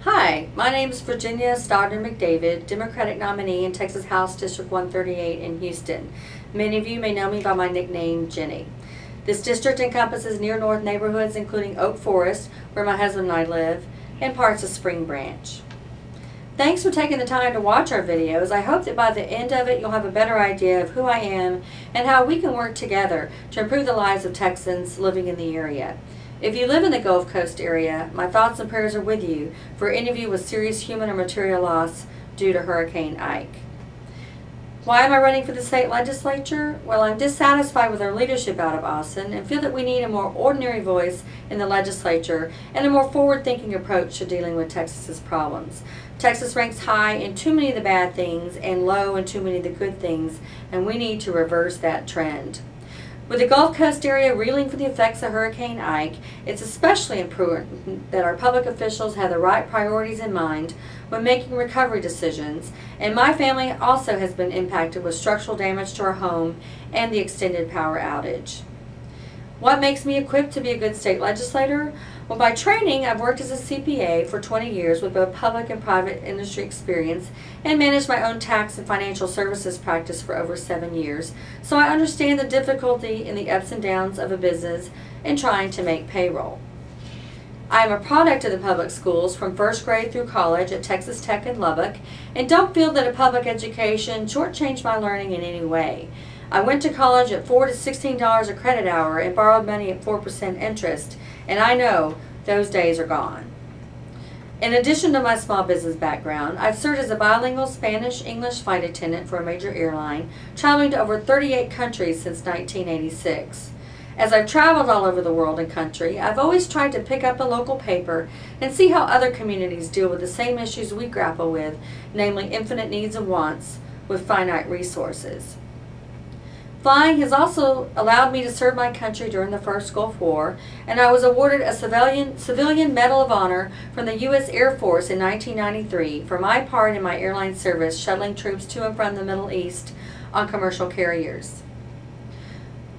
Hi, my name is Virginia Stogner McDavid, Democratic nominee in Texas House District 138 in Houston. Many of you may know me by my nickname, Ginny. This district encompasses near north neighborhoods including Oak Forest, where my husband and I live, and parts of Spring Branch. Thanks for taking the time to watch our videos. I hope that by the end of it you'll have a better idea of who I am and how we can work together to improve the lives of Texans living in the area. If you live in the Gulf Coast area, my thoughts and prayers are with you for any of you with serious human or material loss due to Hurricane Ike. Why am I running for the state legislature? Well, I'm dissatisfied with our leadership out of Austin and feel that we need a more ordinary voice in the legislature and a more forward-thinking approach to dealing with Texas's problems. Texas ranks high in too many of the bad things and low in too many of the good things, and we need to reverse that trend. With the Gulf Coast area reeling for the effects of Hurricane Ike, it's especially important that our public officials have the right priorities in mind when making recovery decisions, and my family also has been impacted with structural damage to our home and the extended power outage. What makes me equipped to be a good state legislator? Well, by training, I've worked as a CPA for 20 years with both public and private industry experience and managed my own tax and financial services practice for over 7 years, so I understand the difficulty in the ups and downs of a business and trying to make payroll. I am a product of the public schools from first grade through college at Texas Tech in Lubbock, and don't feel that a public education shortchanged my learning in any way. I went to college at $4 to $16 a credit hour and borrowed money at 4% interest, and I know those days are gone. In addition to my small business background, I've served as a bilingual Spanish-English flight attendant for a major airline, traveling to over 38 countries since 1986. As I've traveled all over the world and country, I've always tried to pick up a local paper and see how other communities deal with the same issues we grapple with, namely infinite needs and wants with finite resources. Flying has also allowed me to serve my country during the first Gulf War, and I was awarded a Civilian Medal of Honor from the U.S. Air Force in 1993 for my part in my airline service shuttling troops to and from the Middle East on commercial carriers.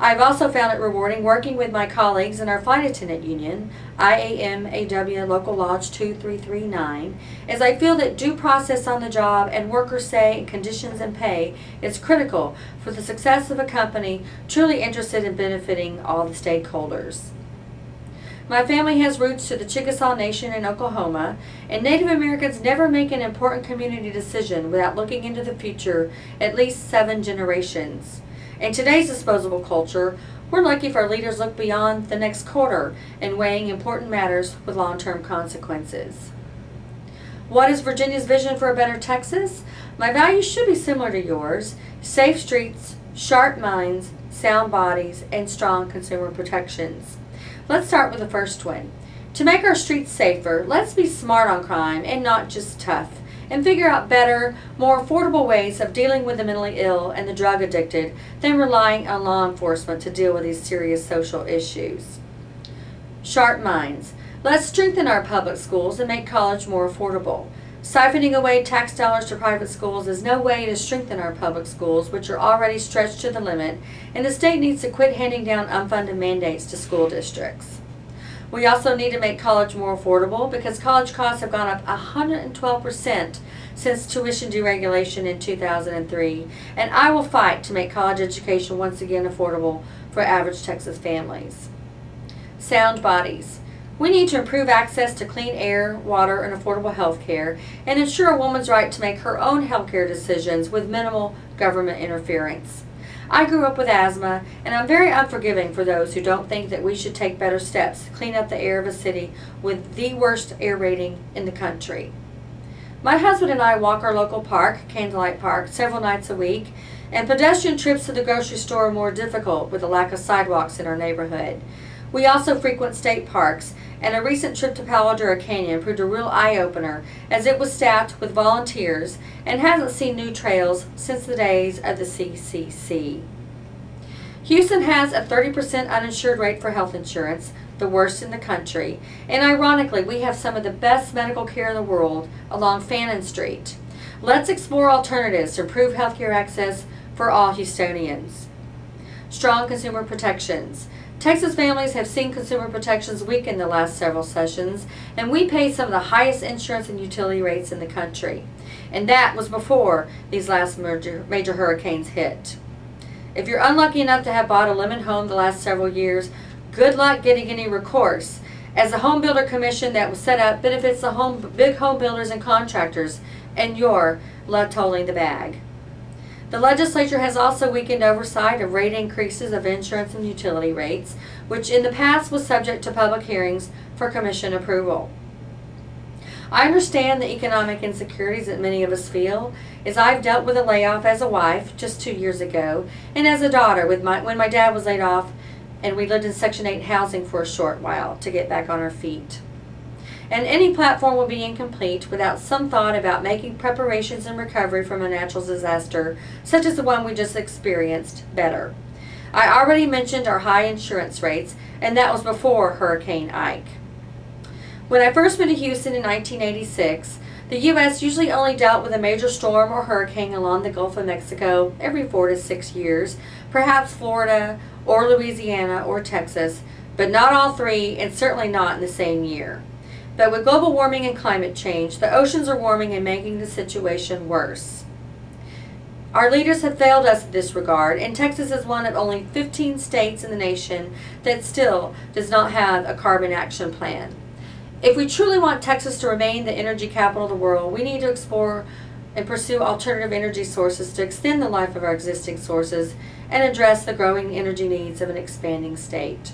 I've also found it rewarding working with my colleagues in our flight attendant union, IAMAW Local Lodge 2339, as I feel that due process on the job and worker say and conditions and pay is critical for the success of a company truly interested in benefiting all the stakeholders. My family has roots to the Chickasaw Nation in Oklahoma, and Native Americans never make an important community decision without looking into the future at least 7 generations. In today's disposable culture, we're lucky if our leaders look beyond the next quarter and weighing important matters with long-term consequences. What is Virginia's vision for a better Texas? My values should be similar to yours: safe streets, sharp minds, sound bodies, and strong consumer protections. Let's start with the first one. To make our streets safer, let's be smart on crime and not just tough, and figure out better, more affordable ways of dealing with the mentally ill and the drug addicted than relying on law enforcement to deal with these serious social issues. Sharp minds. Let's strengthen our public schools and make college more affordable. Siphoning away tax dollars to private schools is no way to strengthen our public schools, which are already stretched to the limit, and the state needs to quit handing down unfunded mandates to school districts. We also need to make college more affordable because college costs have gone up 112% since tuition deregulation in 2003, and I will fight to make college education once again affordable for average Texas families. Sound bodies. We need to improve access to clean air, water, and affordable health care, and ensure a woman's right to make her own health care decisions with minimal government interference. I grew up with asthma, and I'm very unforgiving for those who don't think that we should take better steps to clean up the air of a city with the worst air rating in the country. My husband and I walk our local park, Candlelight Park, several nights a week, and pedestrian trips to the grocery store are more difficult with the lack of sidewalks in our neighborhood. We also frequent state parks, and a recent trip to Palo Duro Canyon proved a real eye-opener as it was staffed with volunteers and hasn't seen new trails since the days of the CCC. Houston has a 30% uninsured rate for health insurance, the worst in the country, and ironically we have some of the best medical care in the world along Fannin Street. Let's explore alternatives to improve healthcare access for all Houstonians. Strong consumer protections. Texas families have seen consumer protections weaken the last several sessions, and we pay some of the highest insurance and utility rates in the country. And that was before these last major hurricanes hit. If you're unlucky enough to have bought a lemon home the last several years, good luck getting any recourse, as the Home Builder Commission that was set up benefits the big home builders and contractors, and you're left holding the bag. The legislature has also weakened oversight of rate increases of insurance and utility rates, which in the past was subject to public hearings for commission approval. I understand the economic insecurities that many of us feel, as I've dealt with a layoff as a wife just 2 years ago, and as a daughter when my dad was laid off and we lived in Section 8 housing for a short while to get back on our feet. And any platform will be incomplete without some thought about making preparations and recovery from a natural disaster, such as the one we just experienced, better. I already mentioned our high insurance rates, and that was before Hurricane Ike. When I first moved to Houston in 1986, the U.S. usually only dealt with a major storm or hurricane along the Gulf of Mexico every 4 to 6 years, perhaps Florida or Louisiana or Texas, but not all three, and certainly not in the same year. But with global warming and climate change, the oceans are warming and making the situation worse. Our leaders have failed us in this regard, and Texas is one of only 15 states in the nation that still does not have a carbon action plan. If we truly want Texas to remain the energy capital of the world, we need to explore and pursue alternative energy sources to extend the life of our existing sources and address the growing energy needs of an expanding state.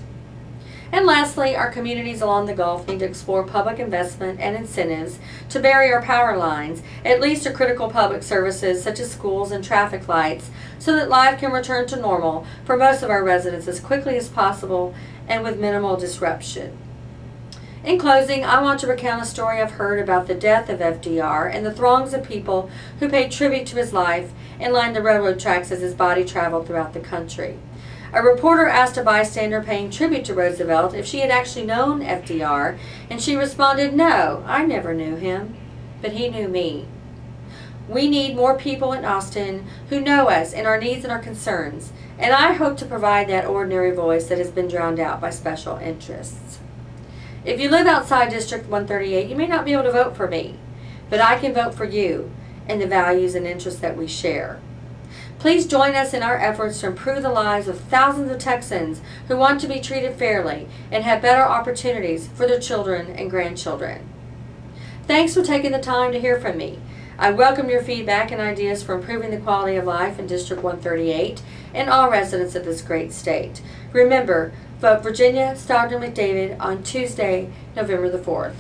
And lastly, our communities along the Gulf need to explore public investment and incentives to bury our power lines, at least to critical public services such as schools and traffic lights, so that life can return to normal for most of our residents as quickly as possible and with minimal disruption. In closing, I want to recount a story I've heard about the death of FDR and the throngs of people who paid tribute to his life and lined the railroad tracks as his body traveled throughout the country. A reporter asked a bystander paying tribute to Roosevelt if she had actually known FDR, and she responded, "No, I never knew him, but he knew me." We need more people in Austin who know us and our needs and our concerns, and I hope to provide that ordinary voice that has been drowned out by special interests. If you live outside District 138, you may not be able to vote for me, but I can vote for you and the values and interests that we share. Please join us in our efforts to improve the lives of thousands of Texans who want to be treated fairly and have better opportunities for their children and grandchildren. Thanks for taking the time to hear from me. I welcome your feedback and ideas for improving the quality of life in District 138 and all residents of this great state. Remember, vote Virginia Stogner McDavid on Tuesday, November the 4th.